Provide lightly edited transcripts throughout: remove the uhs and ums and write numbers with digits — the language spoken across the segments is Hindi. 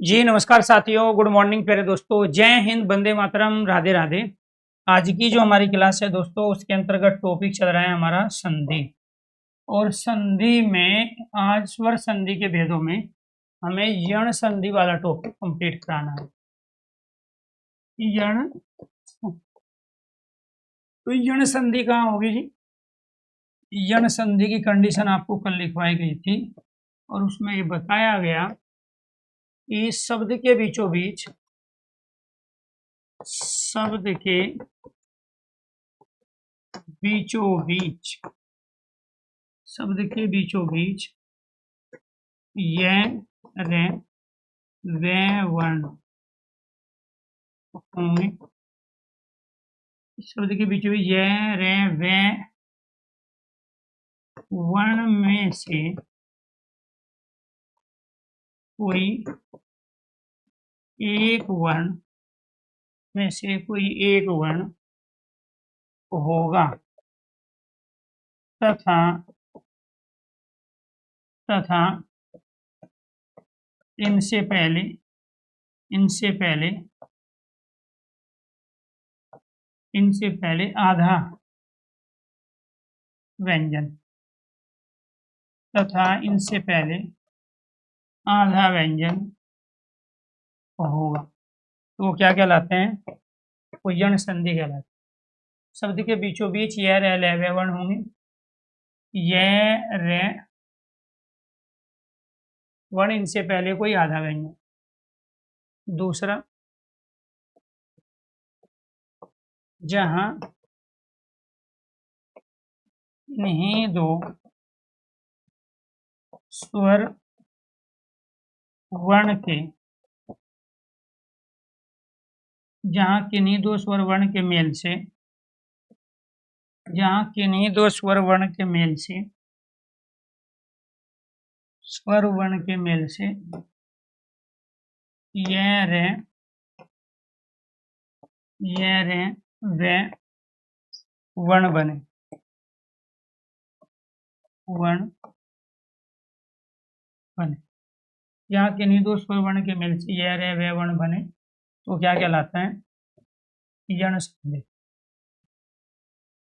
जी नमस्कार साथियों, गुड मॉर्निंग प्यारे दोस्तों। जय हिंद, वंदे मातरम, राधे राधे। आज की जो हमारी क्लास है दोस्तों, उसके अंतर्गत टॉपिक चल रहा है हमारा संधि। और संधि में आज स्वर संधि के भेदों में हमें यण संधि वाला टॉपिक कंप्लीट कराना है। यण तो यण संधि कहाँ होगी जी? यण संधि की कंडीशन आपको कल लिखवाई गई थी और उसमें ये बताया गया कि शब्द के बीचों बीच शब्द के बीचों बीच य रे वे वर्ण होंगे। शब्द के बीचों बीच य रे वे वर्ण में से कोई एक वर्ण होगा तथा इनसे पहले आधा व्यंजन होगा। तो वो क्या कहलाते हैं? वो यण संधि कहलाते हैं। शब्द के बीचों बीच य रे ले वे वर्ण होंगे। य रे वर्ण, इनसे पहले कोई आधा व्यंजन। दूसरा, जहां इन्हीं दो स्वर वर्ण के स्वर वर्ण के मेल से ये रे वे वर्ण बने। यहाँ किन्हीं दो स्वर वर्ण के मेल से ये रे वे वर्ण बने तो क्या कहलाता है? यण संधि।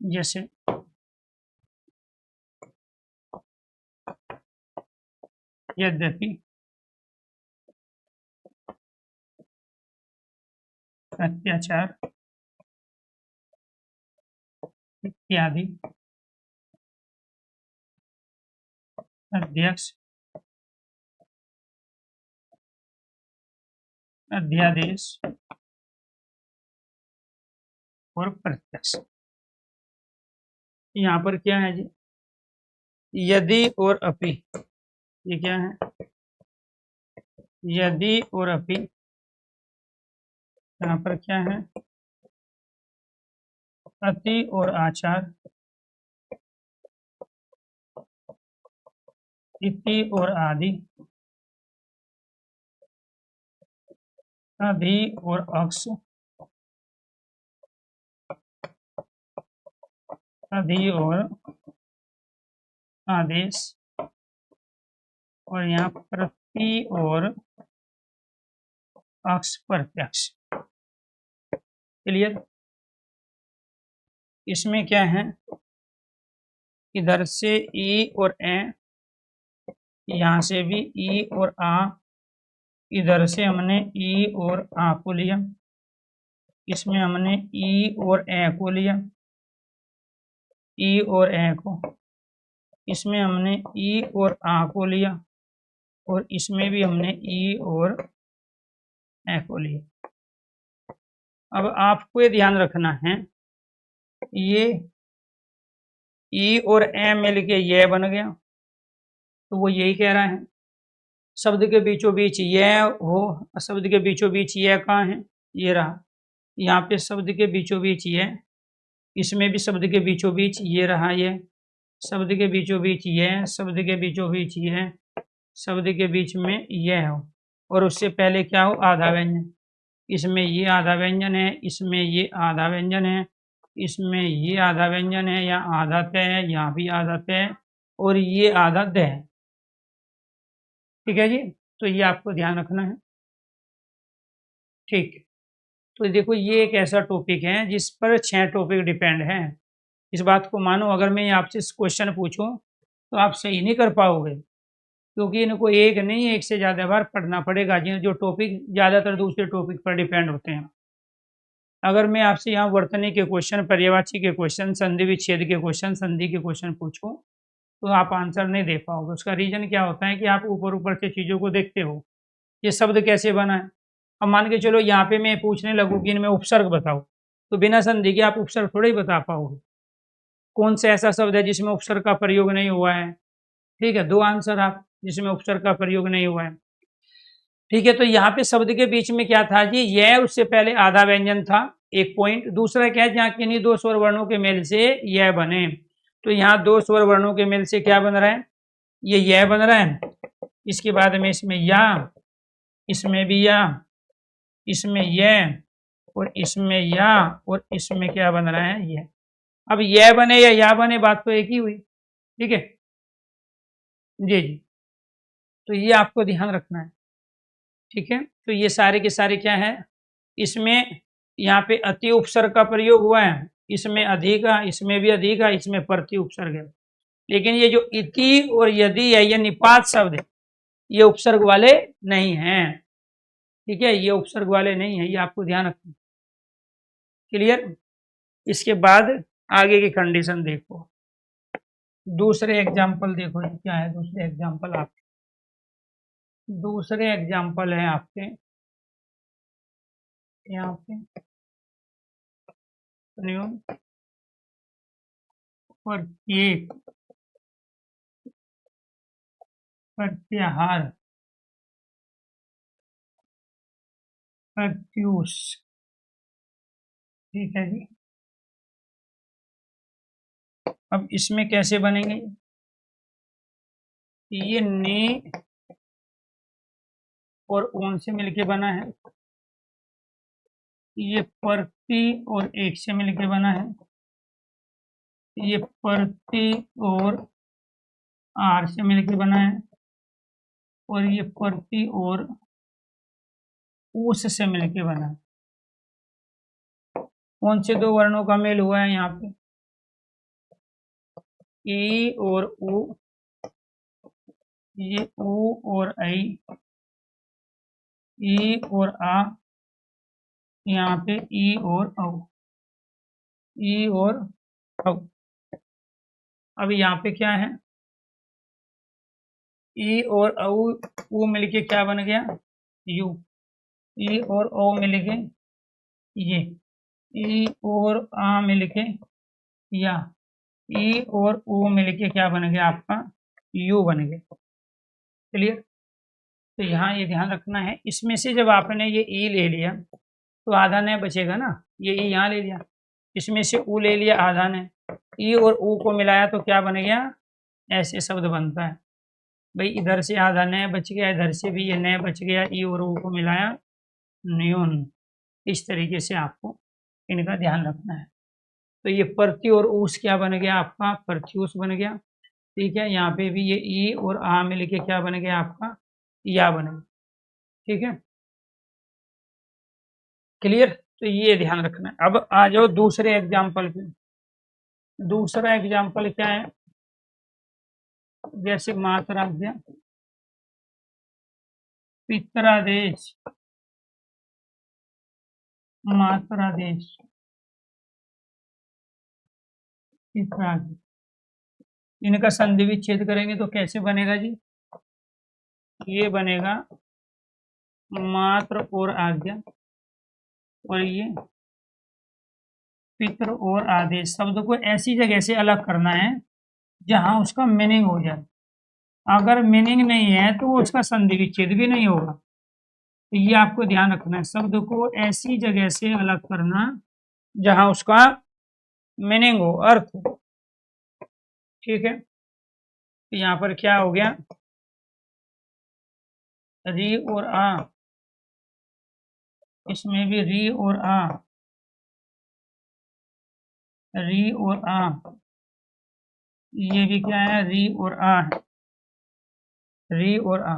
जैसे यद्यपि, अत्याचार इत्यादि, अध्यक्ष, अध्यादेश और प्रत्यक्ष। यहाँ पर क्या है जी? यदि और अपि। ये क्या है? यदि और अपि। यहाँ पर क्या है? अति और आचार, इति और आदि, अधि और अक्ष, अधि और आदेश, और यहाँ प्रति और अक्ष प्रत्यक्ष। क्लियर? इसमें क्या है? इधर से ई और ए, यहाँ से भी ई और आ, इधर से हमने ई और आ को लिया, इसमें हमने ई और ए को लिया, ई और ए को, इसमें हमने ई और आ को लिया, और इसमें भी हमने ई और ए को लिया। अब आपको ये ध्यान रखना है, ये ई और ए मिलके ये बन गया, तो वो यही कह रहा है शब्द के बीचों बीच ये हो। शब्द के बीचों बीच ये कहाँ है? ये रहा। यहाँ पे शब्द के बीचों बीच ये, इसमें भी शब्द के बीचों बीच ये रहा, ये शब्द के बीचों बीच ये, शब्द के बीचों बीच ये, शब्द के बीच में ये हो, और उससे पहले क्या हो? आधा व्यंजन। इसमें ये आधा व्यंजन है, इसमें ये आधा व्यंजन है, इसमें ये आधा व्यंजन है, यहाँ आधा तय है, यहाँ भी आधा तय है, और ये आधा दय है। ठीक है जी? तो ये आपको ध्यान रखना है। ठीक है, तो देखो ये एक ऐसा टॉपिक है जिस पर 6 टॉपिक डिपेंड हैं। इस बात को मानो, अगर मैं आपसे क्वेश्चन पूछूं तो आप सही नहीं कर पाओगे, क्योंकि इनको एक नहीं, एक से ज़्यादा बार पढ़ना पड़ेगा, जो टॉपिक ज़्यादातर दूसरे टॉपिक पर डिपेंड होते हैं। अगर मैं आपसे यहाँ वर्तनी के क्वेश्चन, पर्यायवाची के क्वेश्चन, संधि विच्छेद के क्वेश्चन, संधि के क्वेश्चन पूछूं तो आप आंसर नहीं दे पाओगे। उसका रीजन क्या होता है कि आप ऊपर ऊपर से चीज़ों को देखते हो, ये शब्द कैसे बना है। अब मान के चलो यहाँ पे मैं पूछने लगूँ कि इनमें उपसर्ग बताओ, तो बिना संधि के आप उपसर्ग थोड़ा ही बता पाओगे। कौन सा ऐसा शब्द है जिसमें उपसर्ग का प्रयोग नहीं हुआ है? ठीक है, 2 आंसर आप, जिसमें उपसर्ग का प्रयोग नहीं हुआ है। ठीक है, तो यहाँ पे शब्द के बीच में क्या था जी, यह उससे पहले आधा व्यंजन था, एक पॉइंट। दूसरा क्या है, जहाँ किन्हीं 2 स्वर वर्णों के मेल से यह बने, तो यहाँ 2 स्वर वर्णों के मेल से क्या बन रहा है, ये यह बन रहा है। इसके बाद में इसमें या, इसमें भी या, इसमें यह, और इसमें या, और इसमें क्या बन रहा है, यह। अब यह बने या बने, बात तो एक ही हुई। ठीक है जी जी, तो ये आपको ध्यान रखना है। ठीक है, तो ये सारे के सारे क्या है, इसमें यहाँ पे अति उपसर्ग का प्रयोग हुआ है, इसमें अधिका, इसमें भी अधिका, इसमें प्रति उपसर्ग है। लेकिन ये जो इति और यदि है, ये निपात शब्द है, ये उपसर्ग वाले नहीं हैं। ठीक है, ये उपसर्ग वाले नहीं है, ये आपको ध्यान रखना। क्लियर? इसके बाद आगे की कंडीशन देखो, दूसरे एग्जाम्पल देखो ये क्या है। दूसरे एग्जाम्पल है आपके यहाँ पे प्रत्येक, प्रत्याहार, प्रत्यूष। ठीक है जी, अब इसमें कैसे बनेंगे, ये ने और ओन से मिलके बना है, ये प्रति और एक से मिलके बना है, ये प्रति और आर से मिलके बना है, और ये प्रति और उस से मिलके बना है। कौन से 2 वर्णों का मेल हुआ है यहाँ पे, ई और उ, ये उ और आई, ई और आ, यहाँ पे ई और औ, ई और औ। अब यहाँ पे क्या है, ई और औ, उ मिलके क्या बन गया, यू। ई और ओ मिलके ये, ई और आ मिलके या, ई और उ मिलके क्या बन गया आपका, यू बन गया। क्लियर? तो यहाँ ये ध्यान रखना है, इसमें से जब आपने ये ई ले लिया तो आधा न बचेगा ना, ये ई यहाँ ले लिया, इसमें से उ ले लिया आधा ने, ई और उ को मिलाया तो क्या बन गया, ऐसे शब्द बनता है। भाई इधर से आधा न बच गया, इधर से भी ये न बच गया, ई और उ को मिलाया न्यून। इस तरीके से आपको इनका ध्यान रखना है। तो ये प्रति और उस क्या बन गया आपका, प्रत्युष बन गया। ठीक है, यहाँ पे भी ये ई और आ मिलके क्या बन गया आपका, या बन गया। ठीक है, क्लियर? तो ये ध्यान रखना है। अब आ जाओ दूसरे एग्जाम्पल पे। दूसरा एग्जाम्पल क्या है, जैसे मात्राज्ञा, पितरादेश, मात्रादेश, पितरादेश, इनका संधि विच्छेद करेंगे तो कैसे बनेगा जी, ये बनेगा मात्र और आज्ञा, और ये पितृ और आदेश। शब्द को ऐसी जगह से अलग करना है जहां उसका मीनिंग हो जाए। अगर मीनिंग नहीं है तो उसका संधि विच्छेद भी नहीं होगा। तो ये आपको ध्यान रखना है, शब्द को ऐसी जगह से अलग करना जहां उसका मीनिंग हो, अर्थ हो। ठीक है, तो यहाँ पर क्या हो गया, री और आ, इसमें भी री और आ, री और आ, ये भी क्या है, री और आ है, री और आ।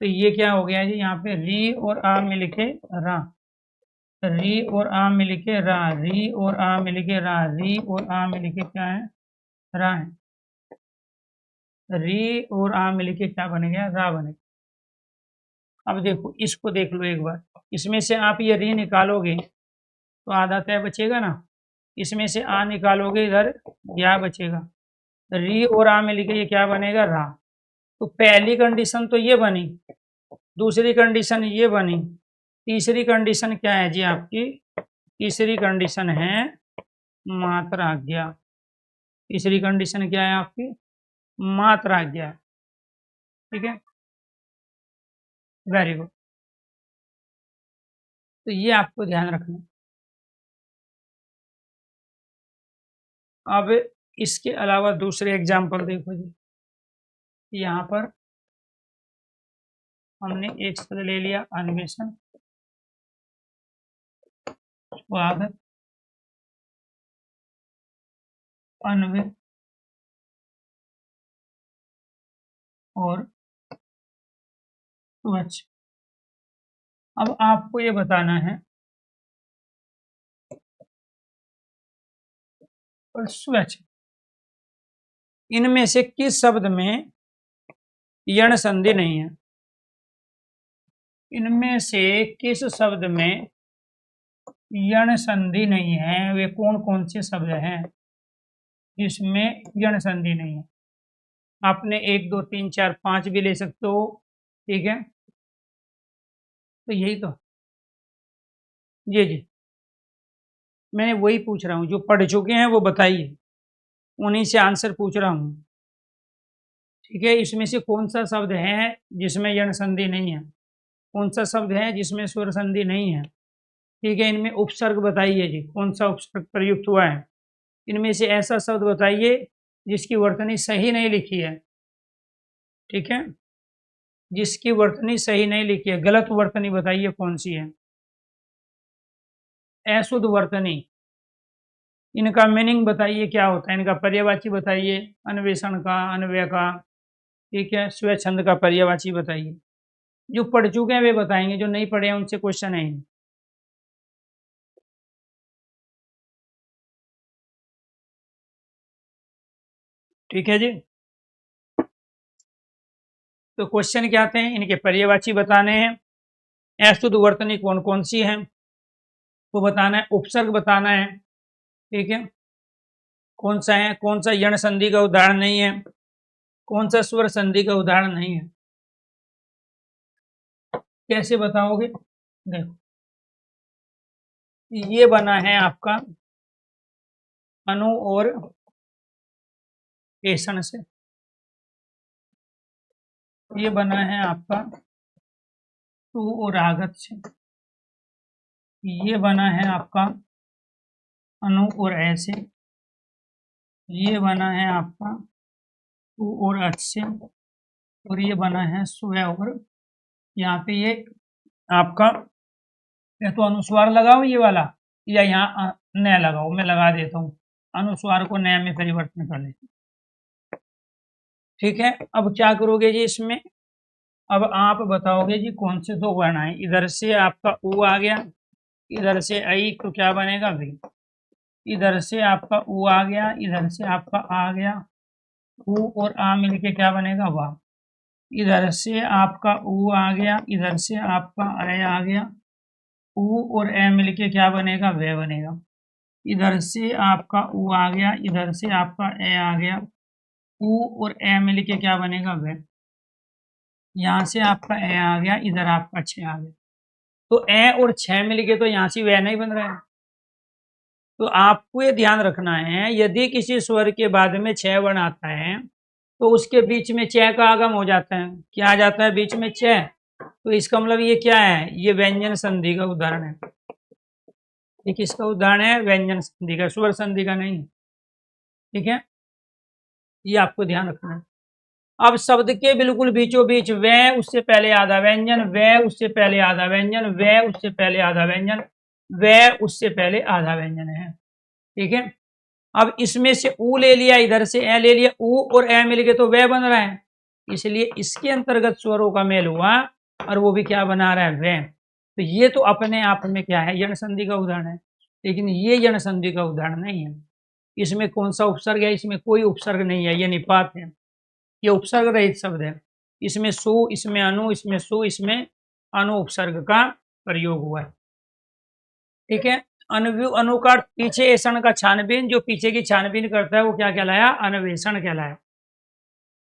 तो ये क्या हो गया जी, यहाँ पे री और आ मिलके रा, री और आ मिलके रा, री और आ मिलके रा, री और आ मिलके क्या है, रा है। री और आ मिलके क्या बन गया, रा बन गया। अब देखो इसको देख लो एक बार, इसमें से आप ये री निकालोगे तो आधा तय बचेगा ना, इसमें से आ निकालोगे इधर या बचेगा, री और आ मिलके ये क्या बनेगा, रा। तो पहली कंडीशन तो ये बनी, दूसरी कंडीशन ये बनी, तीसरी कंडीशन क्या है जी आपकी, तीसरी कंडीशन है मात्राज्ञा। तीसरी कंडीशन क्या है आपकी, मात्राज्ञा। ठीक है, वेरी गुड। तो ये आपको ध्यान रखना। अब इसके अलावा दूसरे एग्जाम्पल देखो जी, यहाँ पर हमने एक शब्द ले लिया अन्वेषण, स्वागत, अन्वे और स्वच्छ। अब आपको ये बताना है और स्वच्छ, इनमें से किस शब्द में यण संधि नहीं है, इनमें से किस शब्द में यण संधि नहीं है, वे कौन कौन से शब्द हैं जिसमें यण संधि नहीं है। आपने 1 2 3 4 5 भी ले सकते हो, ठीक है। तो यही तो, जी मैं वही पूछ रहा हूँ, जो पढ़ चुके हैं वो बताइए, उन्हीं से आंसर पूछ रहा हूँ। ठीक है, इसमें से कौन सा शब्द है जिसमें यण संधि नहीं है, कौन सा शब्द है जिसमें स्वर संधि नहीं है। ठीक है, इनमें उपसर्ग बताइए जी, कौन सा उपसर्ग प्रयुक्त हुआ है। इनमें से ऐसा शब्द बताइए जिसकी वर्तनी सही नहीं लिखी है। ठीक है, जिसकी वर्तनी सही नहीं लिखी है, गलत वर्तनी बताइए कौन सी है। अशुद्ध वर्तनी, इनका मीनिंग बताइए क्या होता है, इनका पर्यायवाची बताइए, अन्वेषण का, अन्वय का, ठीक है, स्वच्छंद का पर्यायवाची बताइए। जो पढ़ चुके हैं वे बताएंगे, जो नहीं पढ़े हैं उनसे क्वेश्चन है। ठीक है जी, तो क्वेश्चन क्या आते हैं, इनके पर्यायवाची बताने हैं, अशुद्ध वर्तनी कौन कौन सी है वो बताना है, उपसर्ग बताना है, ठीक है, कौन सा है, कौन सा यण संधि का उदाहरण नहीं है, कौन सा स्वर संधि का उदाहरण नहीं है। कैसे बताओगे, देखो ये बना है आपका अनु और ऐसन से, ये बना है आपका तू और आगत से, ये बना है आपका अनु और ऐसे, ये बना है आपका तू और अच से, और ये बना है स्व और, यहाँ पे ये आपका, या तो अनुस्वार लगाओ ये वाला, या यहाँ न लगाओ, मैं लगा देता हूँ, अनुस्वार को न में परिवर्तन कर लेते। ठीक है, अब क्या करोगे जी इसमें, अब आप बताओगे जी कौन से दो वर्ण आए, इधर से आपका उ आ गया, इधर से आई, तो क्या बनेगा वी, इधर से आपका उ आ गया, इधर से आपका आ गया, उ और आ मिलके क्या बनेगा वाह, इधर से आपका उ आ गया, इधर से आपका ए आ गया, उ और ए मिलके क्या बनेगा वे बनेगा, इधर से आपका उ आ गया, इधर से आपका ए आ गया, उ और ए मिलके क्या बनेगा वे, यहाँ से आपका ए आ गया, इधर आपका छ आ गया, तो ए और छ मिलके तो यहाँ से वे नहीं बन रहा है। तो आपको ये ध्यान रखना है, यदि किसी स्वर के बाद में छ वर्ण आता है तो उसके बीच में च का आगम हो जाता है, क्या आ जाता है बीच में च, तो इसका मतलब ये क्या है, ये व्यंजन संधि का उदाहरण है। ये किसका उदाहरण है, व्यंजन संधि का, स्वर संधि का नहीं। ठीक है, ये आपको ध्यान रखना है। अब शब्द के बिल्कुल बीचों बीच वह उससे पहले आधा व्यंजन, वह उससे पहले आधा व्यंजन, वह उससे पहले आधा व्यंजन, वह उससे पहले आधा व्यंजन है। ठीक है, अब इसमें से ऊ ले लिया, इधर से ए ले लिया, ऊ और ए मिल गए तो वह बन रहा है, इसलिए इसके अंतर्गत स्वरों का मेल हुआ और वो भी क्या बना रहा है, वे। तो ये तो अपने आप में क्या है, यण संधि का उदाहरण है, लेकिन ये यण संधि का उदाहरण नहीं है। इसमें कौन सा उपसर्ग है, इसमें कोई उपसर्ग नहीं है, ये निपात है, ये उपसर्ग रहित शब्द है। इसमें सु, इसमें अनु, इसमें सु, इसमें अनु उपसर्ग का प्रयोग हुआ है। ठीक है। अनु का पीछे ऐसण का छानबीन, जो पीछे की छानबीन करता है वो क्या कहलाया, अन्वेषण कहलाया।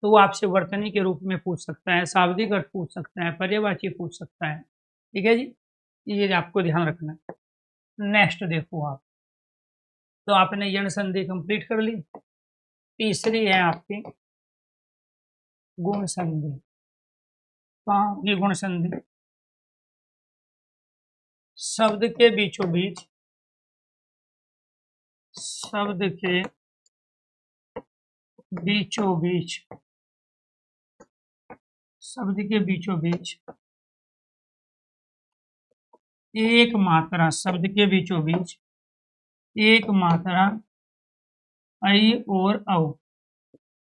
तो वो आपसे वर्तनी के रूप में पूछ सकता है, शाब्दिक अर्थ पूछ सकता है, पर्यायवाची पूछ सकता है। ठीक है जी, ये आपको ध्यान रखना है। नेक्स्ट देखो आप, तो आपने यण संधि कंप्लीट कर ली। तीसरी है आपकी गुण संधि। कहाँ होगी गुण संधि, शब्द के बीचों बीच, शब्द के बीचों बीच, शब्द के बीचों बीच एक मात्रा, शब्द के बीचों बीच एक मात्रा ऐ और औ,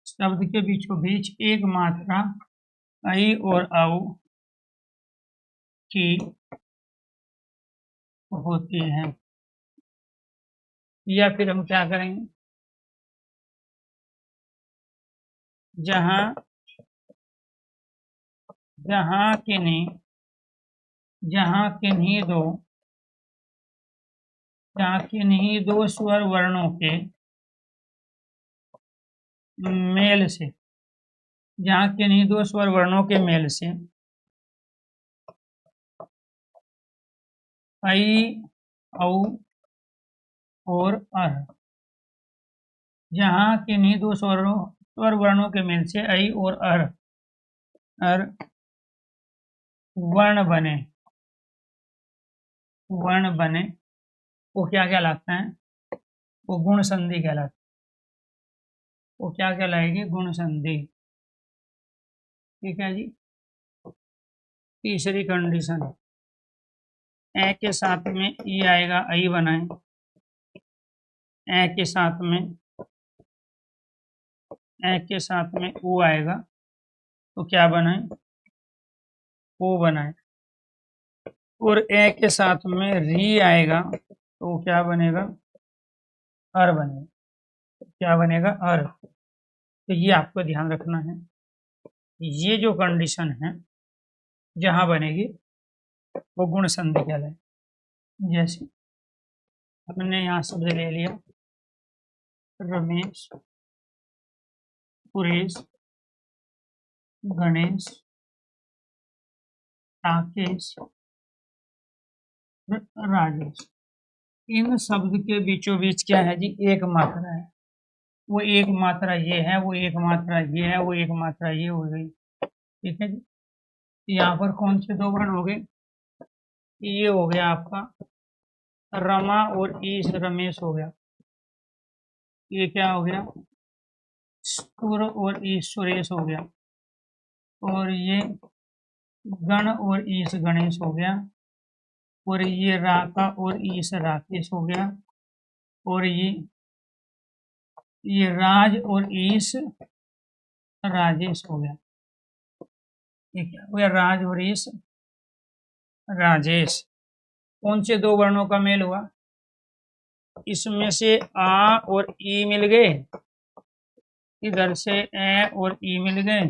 शब्द के बीचों बीच एक मात्रा ऐ और औ की होती है। या फिर हम क्या करेंगे, जहां जहां किन्हीं दो स्वर वर्णों के मेल से, जहां किन्हीं दो स्वर वर्णों के मेल से ऐ, औ और अर, जहां किन्हीं दो स्वर वर्णों के मेल से ऐ और अर वर्ण बने, वो क्या कहलाता है, वो गुण संधि कहलाता है। वो क्या कहलाएगी, गुण संधि। ठीक है जी। तीसरी कंडीशन, ए के साथ में ई आएगा, ऐ बनाए, ए के साथ में ऊ आएगा तो क्या बनाए, ओ बनाए। और ए के साथ में री आएगा तो क्या बनेगा, अर बनेगा। क्या बनेगा, अर। तो ये आपको ध्यान रखना है, ये जो कंडीशन है जहां बनेगी वो गुण संधि कहलाए। जैसे हमने यहाँ शब्द ले लिया रमेश, सुरेश, गणेश, राकेश, राजेश। इन शब्द के बीचों बीच क्या है जी, एक मात्रा है। वो एक मात्रा ये है, वो एक मात्रा ये है, वो एक मात्रा ये हो गई। ठीक है जी। यहाँ पर कौन से दो वर्ण हो गए, ये हो गया आपका रमा और ईश, रमेश हो गया। ये क्या हो गया, सुर और ईश, सुरेश हो गया। और ये गण और ईश, गणेश हो गया। और ये राका और ईश, राकेश हो गया। और ये राज और ईश, राजेश हो गया। ये क्या हो गया, राज और ईश, राजेश। कौन से दो वर्णों का मेल हुआ, इसमें से आ और ई मिल गए, इधर से ए और ई मिल गए,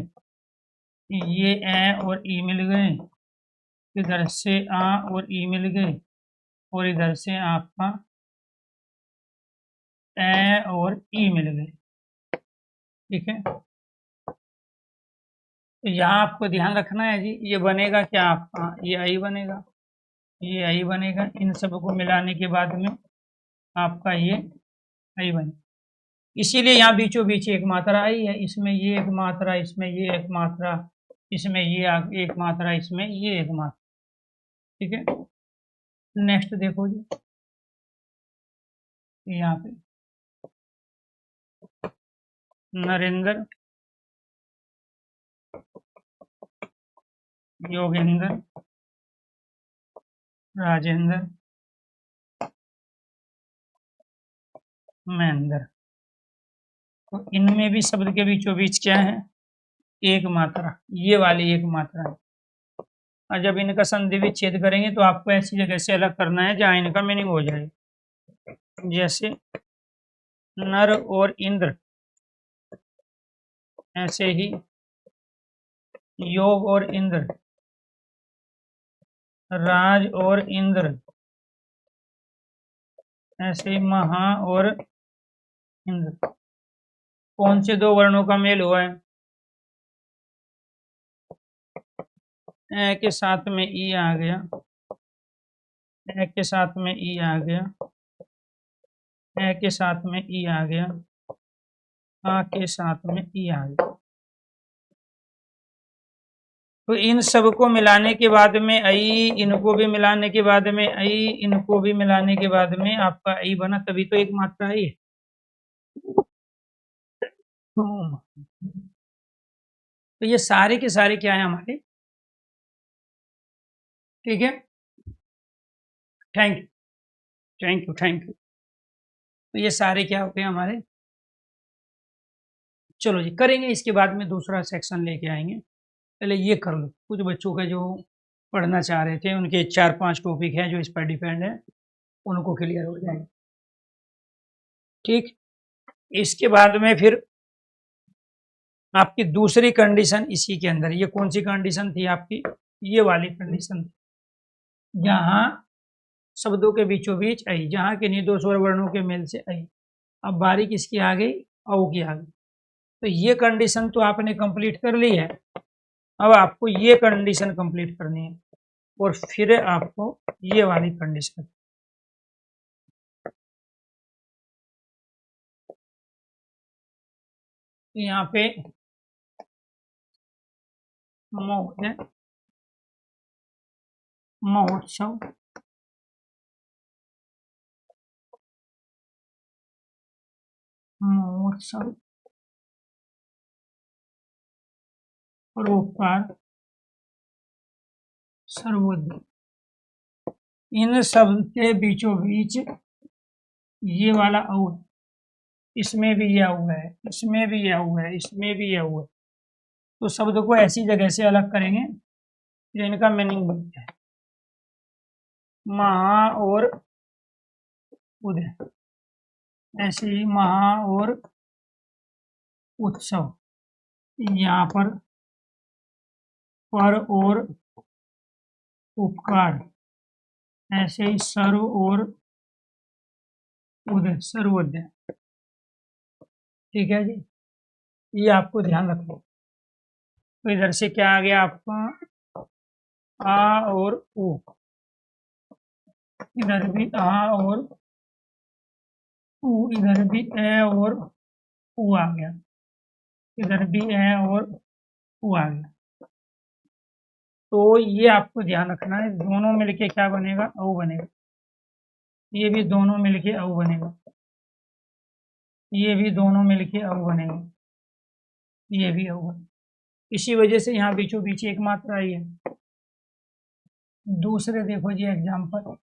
ये ए और ई मिल गए, इधर से आ और ई मिल गए, और इधर से आपका ए और ई मिल गए। ठीक है। तो यहाँ आपको ध्यान रखना है जी, ये बनेगा क्या आपका, ये आई बनेगा, ये आई बनेगा। इन सबको मिलाने के बाद में आपका ये आई बनेगा। इसीलिए यहाँ बीचों बीच एक मात्रा आई है, इसमें ये एक मात्रा, इसमें ये एक मात्रा, इसमें ये एक मात्रा, इसमें ये एक मात्रा। ठीक है। नेक्स्ट देखो जी, यहाँ पे नरेंद्र, योगेंद्र, राजेंद्र, महेंद्र। तो इनमें भी शब्द के बीचों बीच क्या है, एक मात्रा, ये वाली एक मात्रा है। और जब इनका संधि विच्छेद करेंगे तो आपको ऐसी जगह से अलग करना है जहां इनका मीनिंग हो जाए। जैसे नर और इंद्र, ऐसे ही योग और इंद्र, राज और इंद्र, ऐसे ही महा और इंद्र। कौन से दो वर्णों का मेल हुआ है? ए के साथ में ई आ गया, ए के साथ में ई आ गया, ए के साथ में ई आ गया, आ के साथ में ई आ गया। तो इन सबको मिलाने के बाद में आई, इनको भी मिलाने के बाद में आई, इनको भी मिलाने के बाद में आपका आई बना, तभी तो एक मात्रा आई है। तो ये सारे के सारे क्या है हमारे, ठीक है। Thank you, thank you, thank you. तो ये सारे क्या होते हैं हमारे। चलो जी करेंगे, इसके बाद में दूसरा सेक्शन लेके आएंगे। पहले ये कर लो, कुछ बच्चों का जो पढ़ना चाह रहे थे उनके 4-5 टॉपिक हैं जो इस पर डिपेंड है, उनको क्लियर हो जाएंगे। ठीक, इसके बाद में फिर आपकी दूसरी कंडीशन इसी के अंदर, ये कौन सी कंडीशन थी आपकी, ये वाली कंडीशन थी, जहां शब्दों के बीचों बीच आई, जहां किन्हीं दो स्वर वर्णों के मेल से आई। अब बारी किसकी आ गई, औ की आ गई। तो ये कंडीशन तो आपने कंप्लीट कर ली है, अब आपको ये कंडीशन कंप्लीट करनी है और फिर आपको ये वाली कंडीशन। यहाँ पे महोत्सव, महोत्सव, परोपकार, सर्वोदय, इन सब के बीचों बीच ये वाला औ, इसमें भी यह हुआ है, इसमें भी यह हुआ है, इसमें भी यह हुआ है। तो शब्द को ऐसी जगह से अलग करेंगे जो इनका मीनिंग बन जाए। महा और उदय, ऐसे ही महा और उत्सव, यहाँ पर और उपकार, ऐसे ही सर्व और उदय, सर्वोदय। ठीक है जी, ये आपको ध्यान रखना। तो इधर से क्या आ गया आपका, आ और उ, इधर भी आ और उ, इधर भी ए और उ आ गया, इधर भी ए और उ आ गया। तो ये आपको ध्यान रखना है, दोनों मिलके क्या बनेगा, औ बनेगा। ये भी दोनों मिलके औ बनेगा, ये भी दोनों मिलके औ बनेगा, ये भी औ बनेगा। इसी वजह से यहाँ बीचों बीच एक मात्रा आई है। दूसरे देखो जी एग्जाम्पल,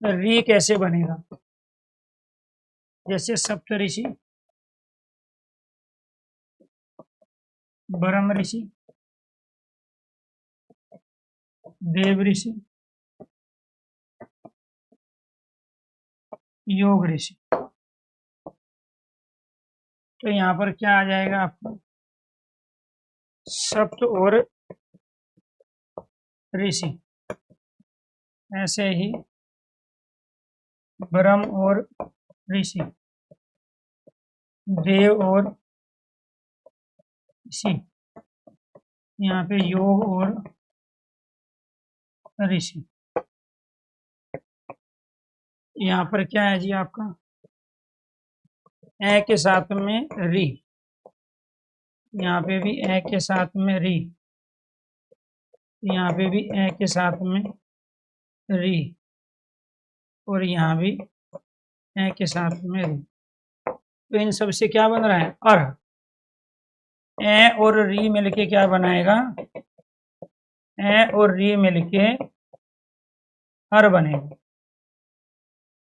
री कैसे बनेगा, जैसे सप्तऋषि, ब्रह्म ऋषि, देव ऋषि, योग ऋषि। तो यहाँ पर क्या आ जाएगा आपको, सप्त और ऋषि, ऐसे ही ब्रह्म और ऋषि, देव और ऋषि, यहाँ पे योग और ऋषि। यहाँ पर क्या है जी आपका, ए के साथ में री, यहाँ पे भी ए के साथ में री, यहाँ पे भी ए के साथ में री, और यहाँ भी ए के साथ में री। तो इन सब से क्या बन रहा है, अर। ए और री मिलके क्या बनाएगा, ए और री मिलके अर बनेगा,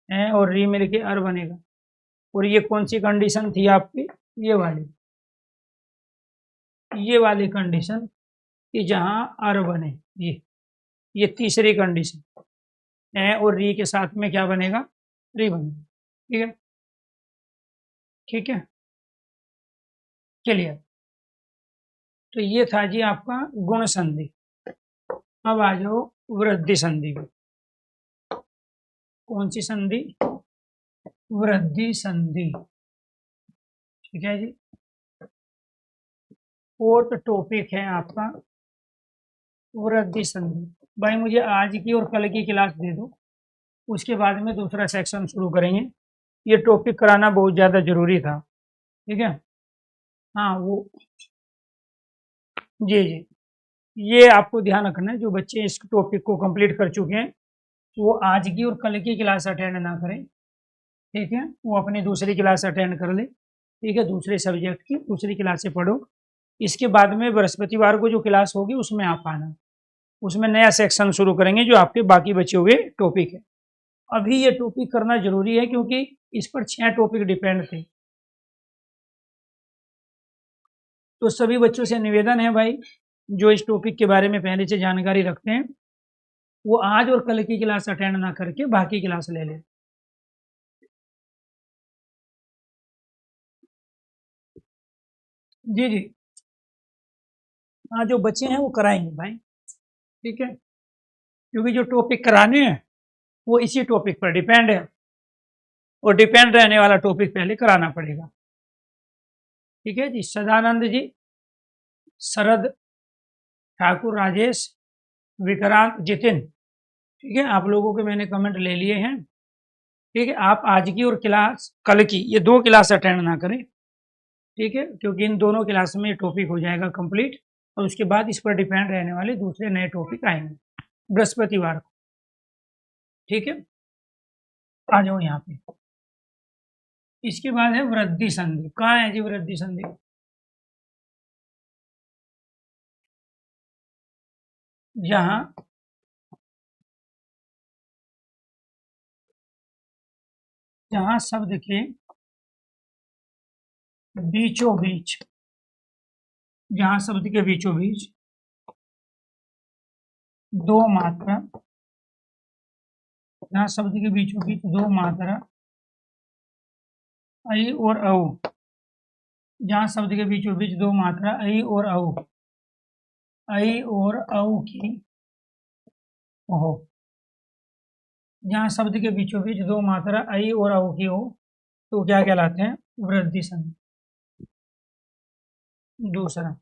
ए और री मिलके अर बनेगा। और ये कौन सी कंडीशन थी आपकी, ये वाली। ये वाली कंडीशन कि जहां अर बने, ये तीसरी कंडीशन ए और री के साथ में क्या बनेगा, री बनेगा। ठीक है, ठीक है, क्लियर। तो ये था जी आपका गुण संधि। अब आ जाओ वृद्धि संधि में। कौन सी संधि, वृद्धि संधि। ठीक है जी, फोर्थ टॉपिक है आपका वृद्धि संधि। भाई मुझे आज की और कल की क्लास दे दो, उसके बाद में दूसरा सेक्शन शुरू करेंगे। ये टॉपिक कराना बहुत ज़्यादा जरूरी था। ठीक है, हाँ वो, जी जी, ये आपको ध्यान रखना है, जो बच्चे इस टॉपिक को कंप्लीट कर चुके हैं वो आज की और कल की क्लास अटेंड ना करें। ठीक है, वो अपनी दूसरी क्लास अटेंड कर ले। ठीक है, दूसरे सब्जेक्ट की दूसरी क्लासें पढ़ो। इसके बाद में बृहस्पतिवार को जो क्लास होगी उसमें आप आना, उसमें नया सेक्शन शुरू करेंगे जो आपके बाकी बचे हुए टॉपिक है। अभी ये टॉपिक करना जरूरी है क्योंकि इस पर 6 टॉपिक डिपेंड थे। तो सभी बच्चों से निवेदन है भाई, जो इस टॉपिक के बारे में पहले से जानकारी रखते हैं वो आज और कल की क्लास अटेंड ना करके बाकी क्लास ले लें। जी जी, हाँ जो बच्चे हैं वो कराएंगे भाई। ठीक है, क्योंकि जो टॉपिक कराने हैं वो इसी टॉपिक पर डिपेंड है और डिपेंड रहने वाला टॉपिक पहले कराना पड़ेगा। ठीक है जी, सदानंद जी, शरद, ठाकुर राजेश, विक्रांत, जितिन। ठीक है, आप लोगों के मैंने कमेंट ले लिए हैं। ठीक है, आप आज की और क्लास कल की ये 2 क्लास अटेंड ना करें। ठीक है, क्योंकि इन दोनों क्लास में टॉपिक हो जाएगा कंप्लीट और उसके बाद इस पर डिपेंड रहने वाले दूसरे नए टॉपिक आएंगे बृहस्पतिवार को। ठीक है, आ जाओ यहाँ पे। इसके बाद है वृद्धि संधि। कहाँ है जी वृद्धि संधि, जहां जहां शब्द के बीचों बीच, जहां शब्द के बीचों बीच दो मात्रा, जहां शब्द के बीचों बीच दो मात्रा ऐ और औ, जहां शब्द के बीचों बीच दो मात्रा ऐ और औ, ऐ और औ की हो, जहां शब्द के बीचों बीच दो मात्रा ऐ और औ की हो तो क्या कहलाते हैं, वृद्धि संधि। दूसरा,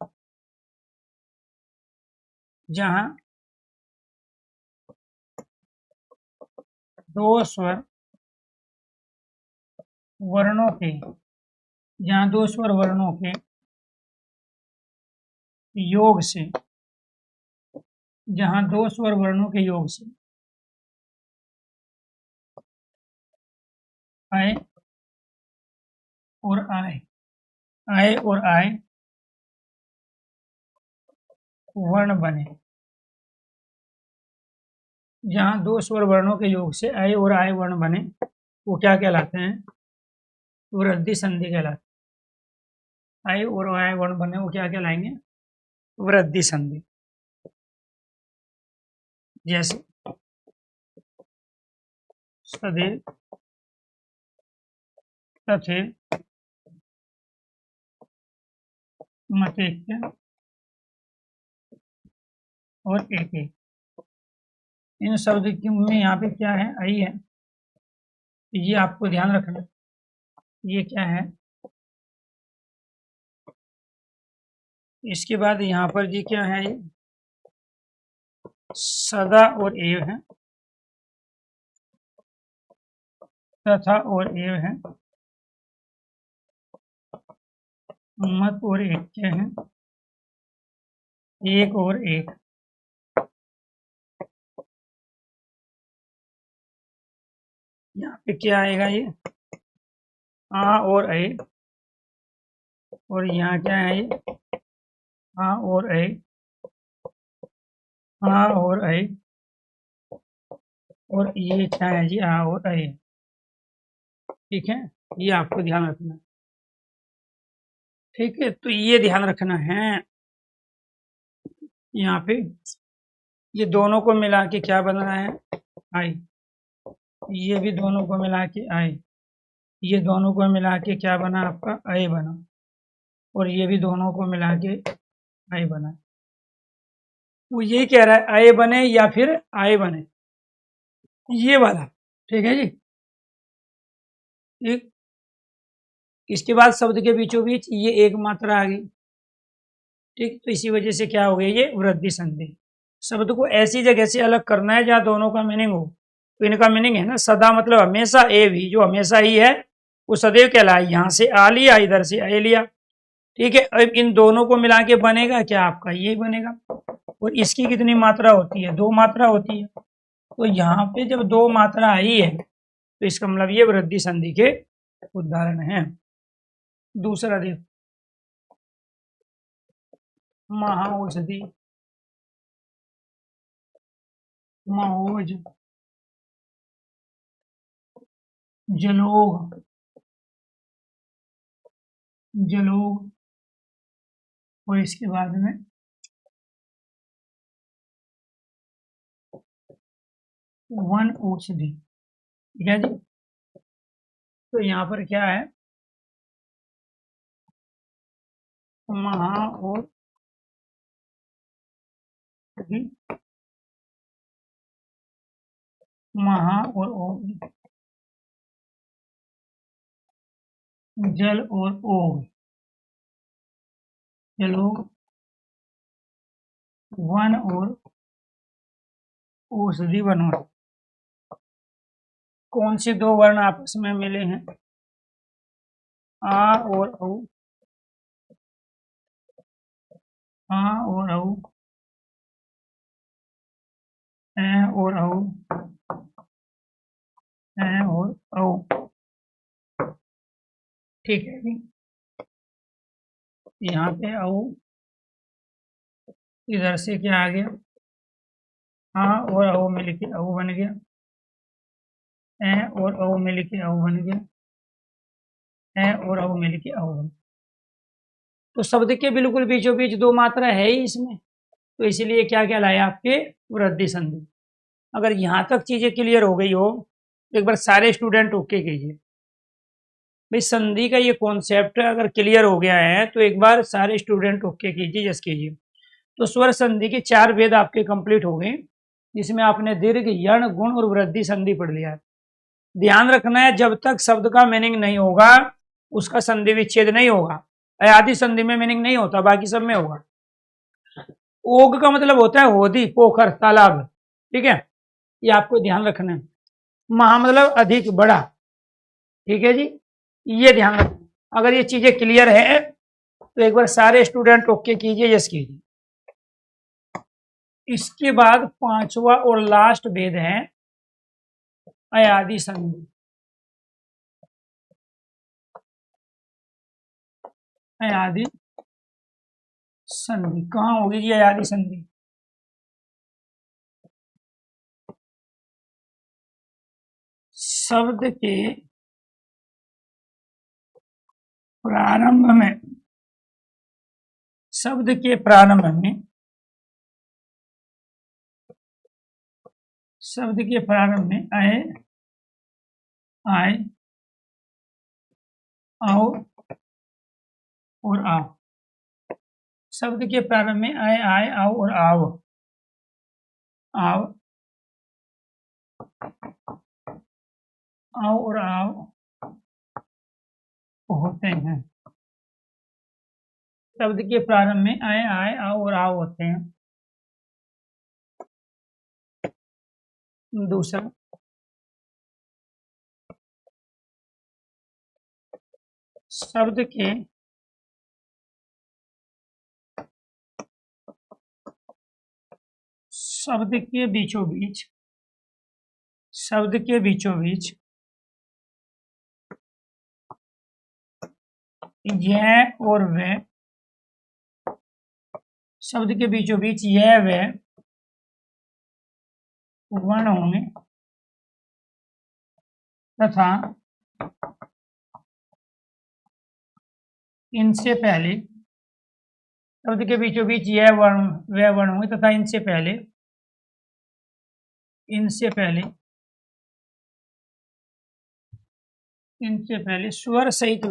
जहां दो स्वर वर्णों के, जहां दो स्वर वर्णों के योग से, जहां दो स्वर वर्णों के योग से आए और आए, आए और आए वर्ण बने, जहां दो स्वर वर्णों के योग से आए और आए वर्ण बने वो क्या कहलाते हैं, वृद्धि संधि कहलाते हैं। आए और आए वर्ण बने वो क्या कहलाएंगे, वृद्धि संधि। जैसे सदे, तथे, मतेक्य और एक एक। इन शब्द में यहाँ पे क्या है, आई है, ये आपको ध्यान रखना। ये क्या है, इसके बाद यहाँ पर जी क्या है, ये सदा और एव है, तथा और एव है, मत और एक है, एक और एक। यहाँ पे क्या आएगा, ये आ और ए, और यहाँ क्या है, ये आ और ए, आ और ए, और ये क्या है जी, आ और ए। ठीक है, ये आपको ध्यान रखना। ठीक है, तो ये ध्यान रखना है यहाँ पे ये दोनों को मिला के क्या बन रहा है, आई। ये भी दोनों को मिला के आई, ये दोनों को मिला के क्या बना आपका, आई बना। और ये भी दोनों को मिला के आई बना। वो यही कह रहा है आई बने या फिर आई बने, ये वाला। ठीक है जी। ठीक। इसके बाद शब्द के बीचों बीच ये एक मात्रा आ गई। ठीक, तो इसी वजह से क्या हो गया, ये वृद्धि संधि। शब्द को ऐसी जगह से अलग करना है जहां दोनों का मीनिंग हो। तो इनका मीनिंग है ना, सदा मतलब हमेशा, ए भी जो हमेशा ही है वो सदैव कहलाए। यहां से आ लिया, इधर से ए लिया। ठीक है, अब इन दोनों को मिला के बनेगा क्या आपका, ये बनेगा। और इसकी कितनी मात्रा होती है, दो मात्रा होती है। तो यहाँ पे जब दो मात्रा आई है तो इसका मतलब ये वृद्धि संधि के उदाहरण है। दूसरा देखो, महाऔषधि, महोज, जलोग, जलोग, और इसके बाद में वन औषधि। ठीक है जी। तो यहाँ पर क्या है, महा और महा और जल और ओग, जलोग, वन और औषधि वनों। कौन से दो वर्ण आपस में मिले हैं, आ और औ, आ और औ, ए और औ, ए और औ। ठीक है जी। यहाँ पे औ, इधर से क्या आ गया, आ और औ मिलके औ बन गया, ए और औ मिलके औ बन गया, ए और औ मिलके औ बन गया। तो शब्द के बिल्कुल बीचों बीच दो मात्रा है ही इसमें, तो इसीलिए क्या कहलाया आपके, वृद्धि संधि। अगर यहाँ तक चीजें क्लियर हो गई हो तो एक बार सारे स्टूडेंट ओके कीजिए। भाई संधि का ये कॉन्सेप्ट अगर क्लियर हो गया है तो एक बार सारे स्टूडेंट ओके कीजिए, यस कीजिए। तो स्वर संधि के चार भेद आपके कंप्लीट हो गए, जिसमें आपने दीर्घ, यण, गुण और वृद्धि संधि पढ़ लिया है। ध्यान रखना है, जब तक शब्द का मीनिंग नहीं होगा उसका संधि विच्छेद नहीं होगा। आदि संधि में मीनिंग नहीं होता, बाकी सब में होगा। ओग का मतलब होता है होदी, पोखर, तालाब। ठीक है, ये आपको ध्यान रखना है। महा मतलब अधिक, बड़ा। ठीक है जी, ये ध्यान रखना। अगर ये चीजें क्लियर है तो एक बार सारे स्टूडेंट ओके कीजिए, यस कीजिए। इसके बाद पांचवा और लास्ट भेद है अयादि संधि। अयादि संधि कहाँ होगी जी, अयादि संधि? शब्द के प्रारंभ में, शब्द के प्रारंभ में, शब्द के प्रारंभ में अय, आय, आओ और आओ। शब्द के प्रारंभ में अय, आय, आओ और आओ, आओ, आओ और आओ होते हैं। शब्द के प्रारंभ में अय, आय, आओ और आओ होते हैं। दूसरा, शब्द के शब्द के बीचों बीच, शब्द के बीचों बीच यह और वह, शब्द के बीचों बीच यह वह वर्ण होंगे तथा इनसे पहले शब्द के बीचों बीच यह वर्ण वह वर्ण होंगे तथा इनसे पहले स्वर सहित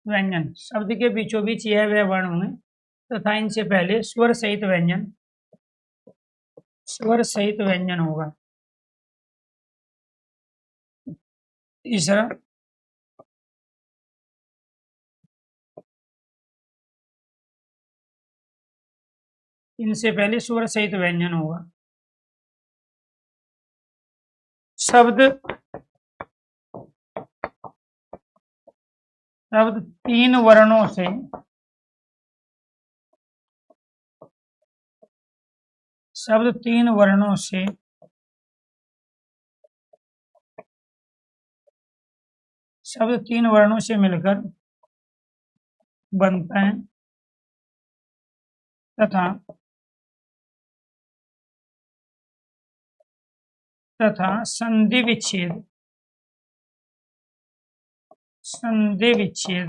व्यंजन शब्द के बीचों बीच यह वह वर्ण होंगे तथा इनसे पहले स्वर सहित व्यंजन होगा। तीसरा, इनसे पहले स्वर सहित व्यंजन होगा। शब्द तीन वर्णों से मिलकर बनता है तथा संधि विच्छेद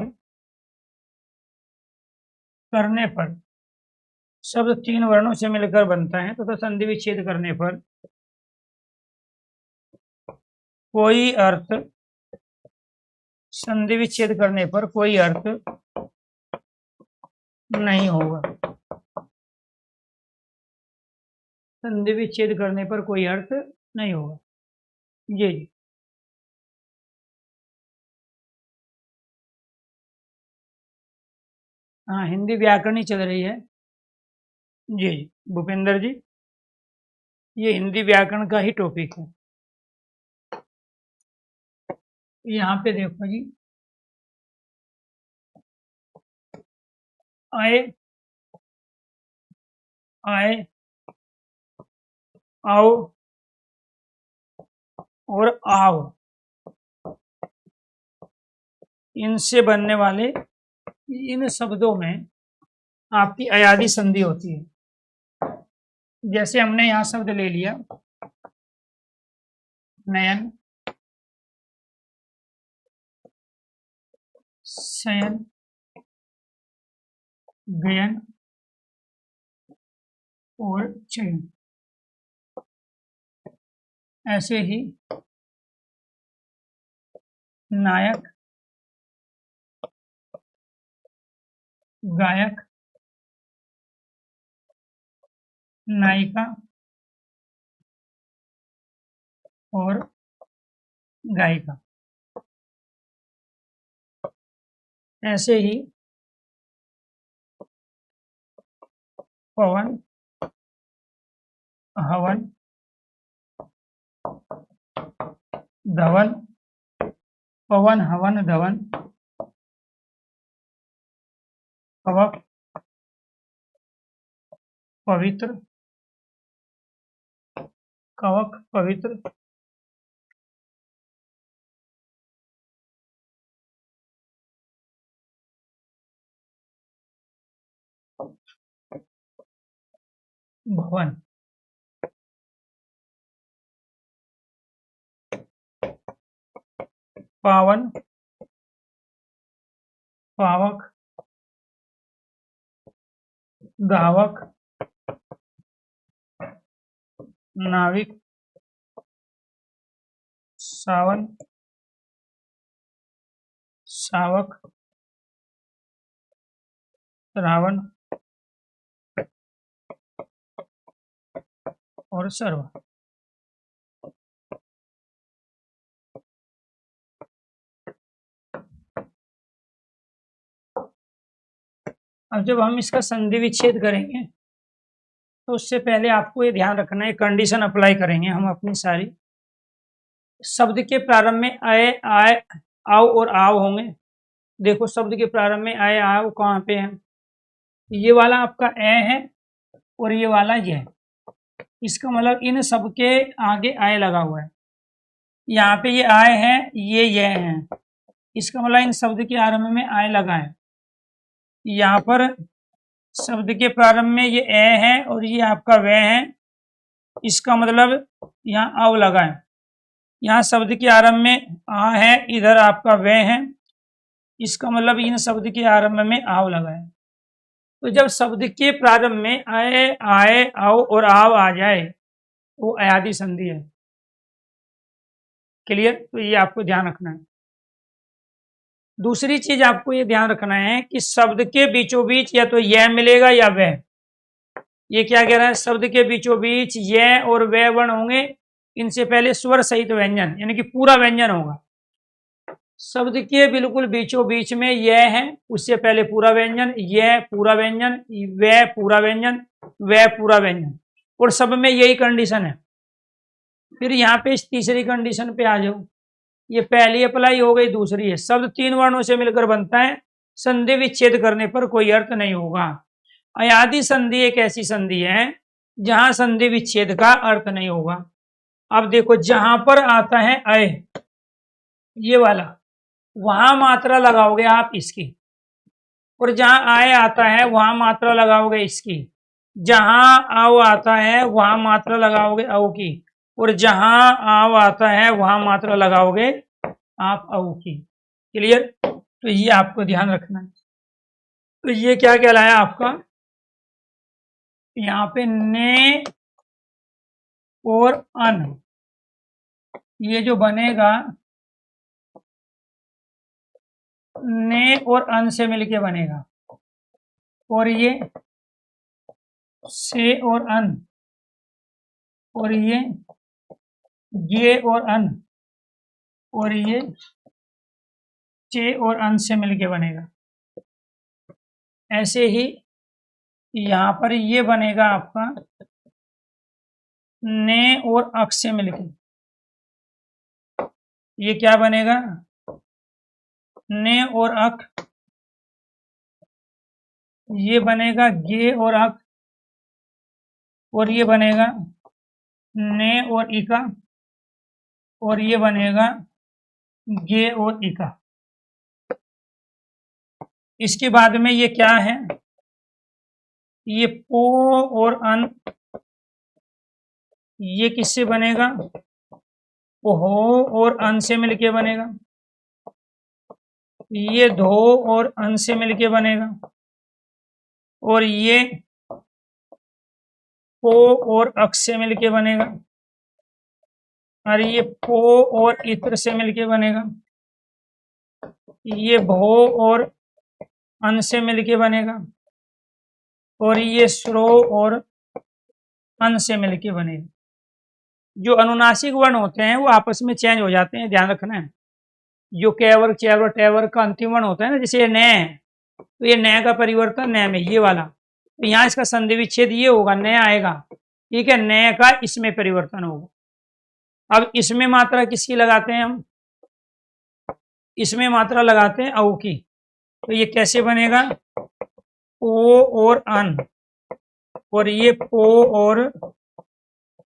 करने पर शब्द तीन वर्णों से मिलकर बनता है तथा संधि विच्छेद करने पर कोई अर्थ नहीं होगा। जी हाँ, हिंदी व्याकरण ही चल रही है। जी भूपेंद्र जी, ये हिंदी व्याकरण का ही टॉपिक है। यहाँ पे देखो जी, आए, आओ और आओ, इनसे बनने वाले इन शब्दों में आपकी अयादी संधि होती है। जैसे हमने यहाँ शब्द ले लिया नयन, शयन, गयन और चयन। ऐसे ही नायक, गायक, नायिका और गायिका। ऐसे ही पवन, हवन, धवन, पवन, हवन, धवन, कवक, पवित्र, भवन। पावन, पावक, गावक, नाविक, सावन, सावक, रावण और सर्व। अब जब हम इसका संधि विच्छेद करेंगे तो उससे पहले आपको ये ध्यान रखना है, कंडीशन अप्लाई करेंगे हम अपनी सारी। शब्द के प्रारंभ में आए, आए, आओ और आव होंगे। देखो शब्द के प्रारंभ में आए, आओ कहाँ पे है? ये वाला आपका ए है और ये वाला ये है। इसका मतलब इन सब के आगे आए लगा हुआ है। यहाँ पे ये आए है, ये है। इसका मतलब इन शब्द के आरंभ में आए लगा है। यहाँ पर शब्द के प्रारंभ में ये ए है और ये आपका वे है। इसका मतलब यहाँ अव लगा है। यहाँ शब्द के आरंभ में आ है, इधर आपका वे है, इसका मतलब इन शब्द के आरंभ में आव लगा है। तो जब शब्द के प्रारंभ में आए, आए, आओ और आव आ जाए वो अयादी संधि है। क्लियर? तो ये आपको ध्यान रखना है। दूसरी चीज आपको ये ध्यान रखना है कि शब्द के बीचों बीच या तो यह मिलेगा या वह। ये क्या कह रहा है? शब्द के बीचों बीच यह और वह वर्ण होंगे, इनसे पहले स्वर सहित व्यंजन यानी कि पूरा व्यंजन होगा। शब्द के बिल्कुल बीचों बीच में यह है, उससे पहले पूरा व्यंजन, यह पूरा व्यंजन, वह पूरा व्यंजन, वह पूरा व्यंजन, और सब में यही कंडीशन है। फिर यहाँ पे इस तीसरी कंडीशन पे आ जाओ। ये पहली अप्लाई हो गई, दूसरी है शब्द 3 वर्णों से मिलकर बनता है, संधि विच्छेद करने पर कोई अर्थ नहीं होगा। अयादी संधि एक ऐसी संधि है जहां संधि विच्छेद का अर्थ नहीं होगा। अब देखो, जहां पर आता है अय, ये वाला, वहां मात्रा लगाओगे आप इसकी, और जहां आय आता है वहां मात्रा लगाओगे इसकी, जहां आव आता है वहां मात्रा लगाओगे औ की, और जहां आव आता है वहां मात्रा लगाओगे आप औ की। क्लियर? तो ये आपको ध्यान रखना है। तो ये क्या कहलाया आपका? यहाँ पे ने और अन, ये जो बनेगा ने और अन से मिलके बनेगा, और ये से और अन, और ये और अन, और ये चे और अन से मिलके बनेगा। ऐसे ही यहाँ पर ये बनेगा आपका ने और अक से मिलके। ये क्या बनेगा? ने और अक, ये बनेगा गे और अक, और ये बनेगा ने और इका, और ये बनेगा गे और इका। इसके बाद में ये क्या है? ये पो और अन, ये किससे बनेगा? हो और अन से मिलके बनेगा। ये धो और अन से मिलके बनेगा, और ये पो और अक से मिलके बनेगा, और ये पो और इत्र से मिलके बनेगा। ये भो और अन से मिलके बनेगा, और ये श्रो और अन से मिलके बनेगा। जो अनुनासिक वर्ण होते हैं वो आपस में चेंज हो जाते हैं, ध्यान रखना है। जो कैवर, चैवर, टैवर का अंतिम वर्ण होता है ना, जैसे ये न है, तो ये न का परिवर्तन न में, ये वाला, तो यहाँ इसका संधि विच्छेद ये होगा, न आएगा। ठीक है, न का इसमें परिवर्तन होगा। अब इसमें मात्रा किसकी लगाते हैं हम? इसमें मात्रा लगाते हैं औ की। तो ये कैसे बनेगा? ओ और अन, और ये पो और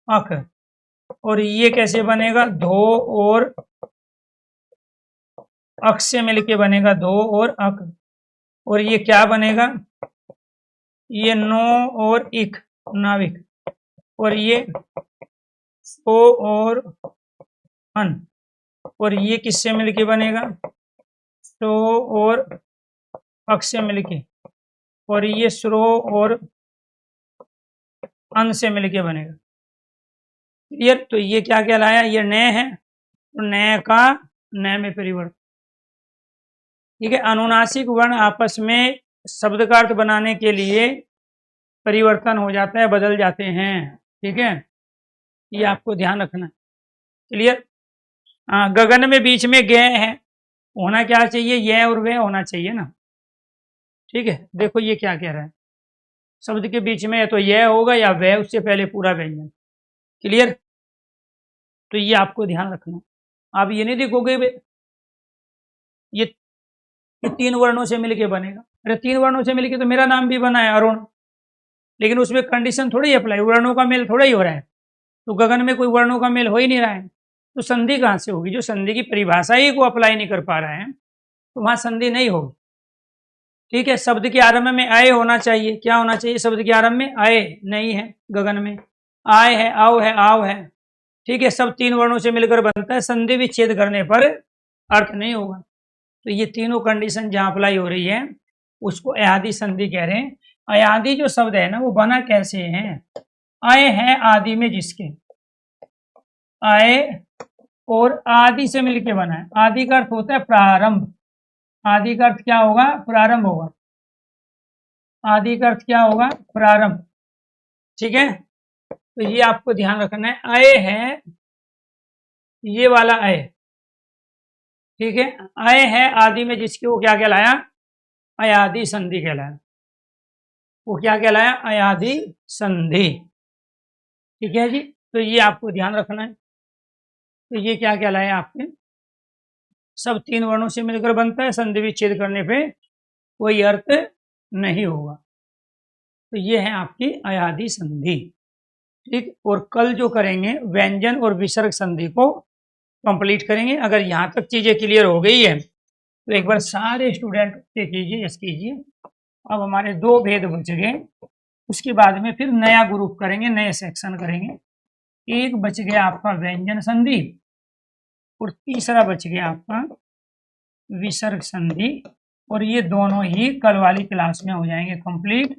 अक, और ये कैसे बनेगा? धो और अक से मिलके बनेगा, धो और अक, और ये क्या बनेगा? ये नो और इक, नाविक, और ये सो और अन, और ये किससे मिलके बनेगा? सो और अक से मिलके, और ये श्रो और अन से मिलके बनेगा। क्लियर? तो ये क्या कहलाया? ये न है, तो न का न में परिवर्तन। ठीक है, अनुनासिक वर्ण आपस में शब्द का अर्थ बनाने के लिए परिवर्तन हो जाता है, बदल जाते हैं। ठीक है, ये आपको ध्यान रखना है। क्लियर? गगन में बीच में गे है, होना क्या चाहिए? यह और वह होना चाहिए ना। ठीक है, देखो ये क्या कह रहा है, शब्द के बीच में या तो यह होगा या वह, उससे पहले पूरा व्यंजन। क्लियर? तो ये आपको ध्यान रखना। आप ये नहीं देखोगे ये 3 वर्णों से मिलके बनेगा। अरे 3 वर्णों से मिलके तो मेरा नाम भी बना है अरुण, लेकिन उसमें कंडीशन थोड़ी अप्लाई, वर्णों का मेल थोड़ा ही हो रहा है। तो गगन में कोई वर्णों का मेल हो ही नहीं रहा है, तो संधि कहाँ से होगी? जो संधि की परिभाषा ही को अप्लाई नहीं कर पा रहा है, तो वहां संधि नहीं होगी। ठीक है, शब्द के आरंभ में आय होना चाहिए। क्या होना चाहिए शब्द के आरंभ में? आय नहीं है गगन में, आय है, आओ है, आव है। ठीक है, सब 3 वर्णों से मिलकर बनता है, संधि विच्छेद करने पर अर्थ नहीं होगा। तो ये तीनों कंडीशन जहां अप्लाई हो रही है उसको अयादि संधि कह रहे हैं। अयादि जो शब्द है ना वो बना कैसे है, अय है आदि में जिसके, अय और आदि से मिलके बना है। आदि का अर्थ होता है प्रारंभ, आदि का अर्थ क्या होगा, प्रारंभ होगा, आदि का अर्थ क्या होगा, प्रारंभ। ठीक है, तो ये आपको ध्यान रखना है, अय है ये वाला अय, ठीक है, अय है आदि में जिसके, वो क्या कहलाया, अयादि संधि कहलाया, वो क्या कहलाया, अयादि संधि। ठीक है जी, तो ये आपको ध्यान रखना है। तो ये क्या कहलाया आपके, सब 3 वर्णों से मिलकर बनता है, संधि विच्छेद करने पे कोई अर्थ नहीं होगा। तो ये है आपकी अयादि संधि। ठीक, और कल जो करेंगे व्यंजन और विसर्ग संधि को कंप्लीट करेंगे। अगर यहाँ तक चीजें क्लियर हो गई है तो एक बार सारे स्टूडेंट से कीजिए, यस कीजिए। अब हमारे 2 भेद बच गए, उसके बाद में फिर नया ग्रुप करेंगे, नए सेक्शन करेंगे। एक बच गया आपका व्यंजन संधि और तीसरा बच गया आपका विसर्ग संधि, और ये दोनों ही कल वाली क्लास में हो जाएंगे कंप्लीट,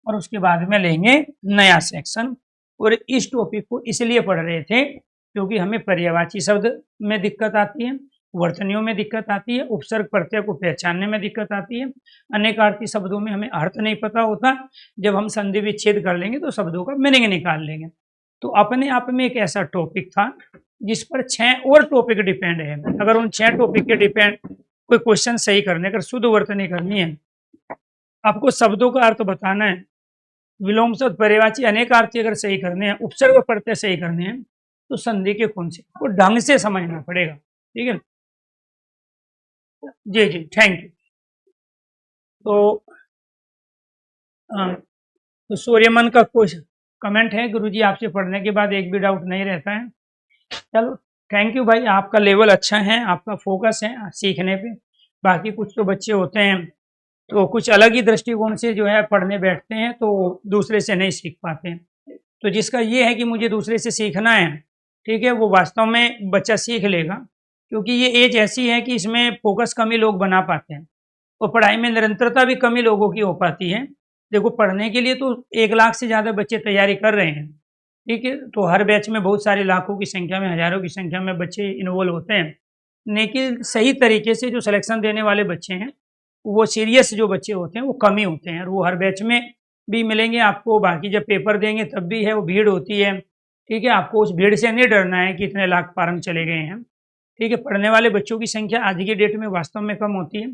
और उसके बाद में लेंगे नया सेक्शन। और इस टॉपिक को इसलिए पढ़ रहे थे क्योंकि हमें पर्यायवाची शब्द में दिक्कत आती है, वर्तनियों में दिक्कत आती है, उपसर्ग प्रत्यय को पहचानने में दिक्कत आती है, अनेकार्थी शब्दों में हमें अर्थ नहीं पता होता। जब हम संधि विच्छेद कर लेंगे तो शब्दों का मीनिंग निकाल लेंगे। तो अपने आप में एक ऐसा टॉपिक था जिस पर 6 और टॉपिक डिपेंड है। अगर उन 6 टॉपिक के डिपेंड कोई क्वेश्चन सही करने, अगर शुद्ध वर्तनी करनी है, आपको शब्दों का अर्थ बताना है, विलोम शब्द पर्यायवाची अनेकार्थी अगर सही करने हैं, उपसर्ग और प्रत्यय सही करने हैं, तो संधि के कौन से को ढंग से समझना पड़ेगा। ठीक है जी जी, थैंक यू। तो सूर्यमन का कुछ कमेंट है, गुरुजी आपसे पढ़ने के बाद एक भी डाउट नहीं रहता है। चलो थैंक यू भाई, आपका लेवल अच्छा है, आपका फोकस है सीखने पे। बाकी कुछ तो बच्चे होते हैं तो कुछ अलग ही दृष्टिकोण से जो है पढ़ने बैठते हैं, तो दूसरे से नहीं सीख पाते हैं। तो जिसका ये है कि मुझे दूसरे से सीखना है, ठीक है, वो वास्तव में बच्चा सीख लेगा, क्योंकि ये एज ऐसी है कि इसमें फोकस कम ही लोग बना पाते हैं और पढ़ाई में निरंतरता भी कम ही लोगों की हो पाती है। देखो पढ़ने के लिए तो 1 लाख से ज़्यादा बच्चे तैयारी कर रहे हैं, ठीक है, तो हर बैच में बहुत सारे लाखों की संख्या में, हजारों की संख्या में बच्चे इन्वॉल्व होते हैं, लेकिन सही तरीके से जो सिलेक्शन देने वाले बच्चे हैं, वो सीरियस जो बच्चे होते हैं वो कम ही होते हैं, और वो हर बैच में भी मिलेंगे आपको। बाकी जब पेपर देंगे तब भी है, वो भीड़ होती है, ठीक है, आपको उस भीड़ से नहीं डरना है कि इतने लाख पारंग चले गए हैं। ठीक है, पढ़ने वाले बच्चों की संख्या आज की डेट में वास्तव में कम होती है।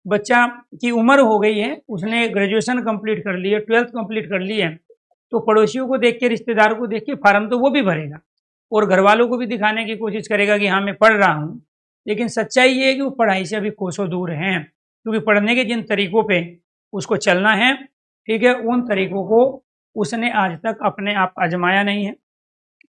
बच्चा की उम्र हो गई है, उसने ग्रेजुएशन कंप्लीट कर ली है, 12th कंप्लीट कर ली है, तो पड़ोसियों को देख के, रिश्तेदारों को देख के फार्म तो वो भी भरेगा और घर वालों को भी दिखाने की कोशिश करेगा कि हाँ मैं पढ़ रहा हूँ। लेकिन सच्चाई ये है कि वो पढ़ाई से अभी कोसों दूर हैं, क्योंकि पढ़ने के जिन तरीकों पे उसको चलना है, ठीक है, उन तरीकों को उसने आज तक अपने आप आजमाया नहीं है।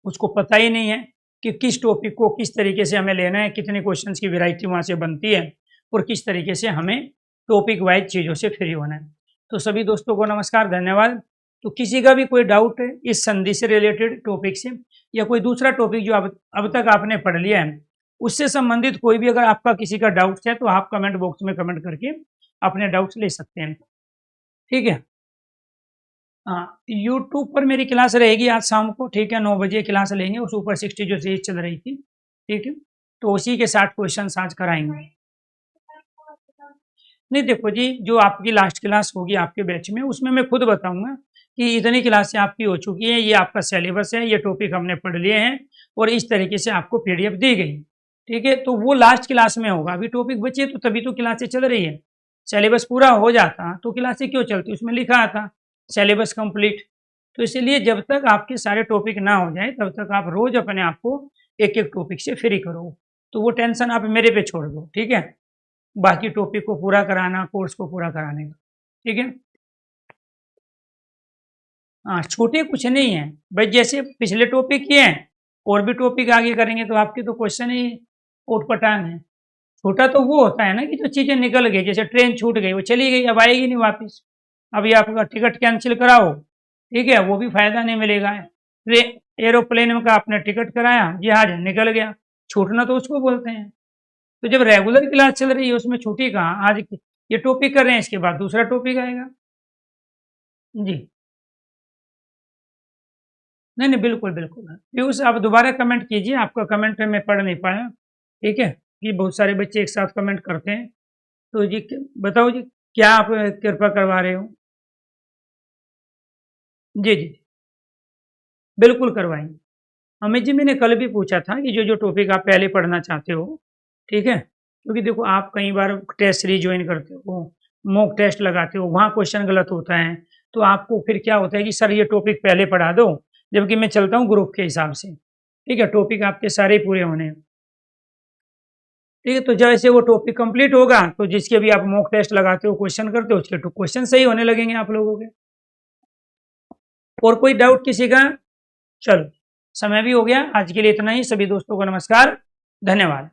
उसको पता ही नहीं है कि किस टॉपिक को किस तरीके से हमें लेना है, कितने क्वेश्चंस की वैरायटी वहाँ से बनती है और किस तरीके से हमें टॉपिक वाइज चीज़ों से फ्री होना है। तो सभी दोस्तों को नमस्कार, धन्यवाद। तो किसी का भी कोई डाउट है इस संधि से रिलेटेड टॉपिक से, या कोई दूसरा टॉपिक जो अब तक आपने पढ़ लिया है उससे संबंधित कोई भी अगर आपका किसी का डाउट है, तो आप कमेंट बॉक्स में कमेंट करके अपने डाउट्स ले सकते हैं। ठीक है, हाँ, यूट्यूब पर मेरी क्लास रहेगी आज शाम को, ठीक है, 9 बजे क्लास लेंगे, उस ऊपर 60 जो सीरीज चल रही थी, ठीक है, तो उसी के 60 क्वेश्चन आज कराएंगे। नहीं देखो जी, जो आपकी लास्ट क्लास होगी आपके बैच में, उसमें मैं खुद बताऊंगा कि इतनी क्लासें आपकी हो चुकी है, ये आपका सिलेबस है, ये टॉपिक हमने पढ़ लिए हैं और इस तरीके से आपको पीडीएफ दी गई, ठीक है, तो वो लास्ट क्लास में होगा। अभी टॉपिक बचे तो तभी तो क्लासें चल रही है। सिलेबस पूरा हो जाता तो क्लासें क्यों चलती, उसमें लिखा आता सिलेबस कंप्लीट। तो इसलिए जब तक आपके सारे टॉपिक ना हो जाए तब तक आप रोज अपने आप को एक एक टॉपिक से फ्री करो, तो वो टेंशन आप मेरे पे छोड़ दो, ठीक है, बाकी टॉपिक को पूरा कराना, कोर्स को पूरा कराने का, ठीक है। हाँ, छोटे कुछ नहीं है भाई, जैसे पिछले टॉपिक किए हैं और भी टॉपिक आगे करेंगे तो आपके तो क्वेश्चन ही उटपटांग है। छोटा तो वो होता है ना कि जो चीजें निकल गई, जैसे ट्रेन छूट गई, वो चली गई, अब आएगी नहीं वापस। अभी आपका टिकट कैंसिल कराओ, ठीक है, वो भी फायदा नहीं मिलेगा। एरोप्लेन का आपने टिकट कराया, जहाज निकल गया, छूटना तो उसको बोलते हैं। तो जब रेगुलर क्लास चल रही है उसमें छुट्टी कहाँ, आज ये टॉपिक कर रहे हैं, इसके बाद दूसरा टॉपिक आएगा। जी नहीं नहीं, बिल्कुल बिल्कुल। पीयूष आप दोबारा कमेंट कीजिए, आपका कमेंट मैं पढ़ नहीं पाया, ठीक है, कि बहुत सारे बच्चे एक साथ कमेंट करते हैं। तो जी बताओ जी, क्या आप कृपा करवा रहे हो? जी जी बिल्कुल करवाएंगे। अमित जी मैंने कल भी पूछा था कि जो जो टॉपिक आप पहले पढ़ना चाहते हो, ठीक है, क्योंकि देखो आप कई बार टेस्ट सीरीज ज्वाइन करते हो, मॉक टेस्ट लगाते हो, वहाँ क्वेश्चन गलत होता है, तो आपको फिर क्या होता है कि सर ये टॉपिक पहले पढ़ा दो, जबकि मैं चलता हूँ ग्रुप के हिसाब से, ठीक है, टॉपिक आपके सारे पूरे होने हैं। ठीक है, तो जैसे वो टॉपिक कंप्लीट होगा तो जिसके भी आप मॉक टेस्ट लगाते हो, क्वेश्चन करते हो, उसके क्वेश्चन सही होने लगेंगे आप लोगों के। और कोई डाउट किसी का? चलो समय भी हो गया, आज के लिए इतना ही। सभी दोस्तों को नमस्कार, धन्यवाद।